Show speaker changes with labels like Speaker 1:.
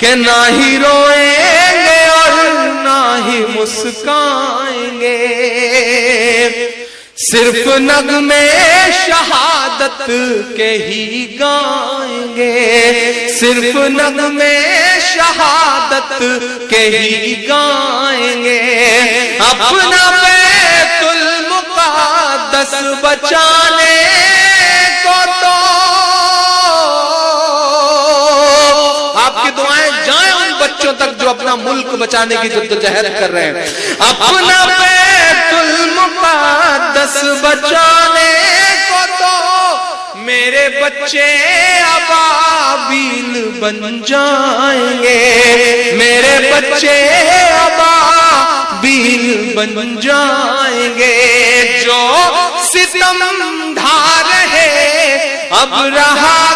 Speaker 1: کہ نہ ہی روئیں گے اور نہ ہی مسکائیں گے، صرف نغمے شہادت کے ہی گائیں گے، صرف نغمے شہادت کے ہی گائیں گے، اپنا بیت المقدس بچانے کو تو آپ کی دعائیں جائیں ان بچوں تک جو اپنا ملک بچانے کی جدوجہد کر رہے ہیں، اپنا بیت المقدس بچانے کو تو میرے بچے ابابیل بن جائیں گے، میرے بچے ابابیل بن جائیں گے، جو ستم ڈھا رہے اب رہا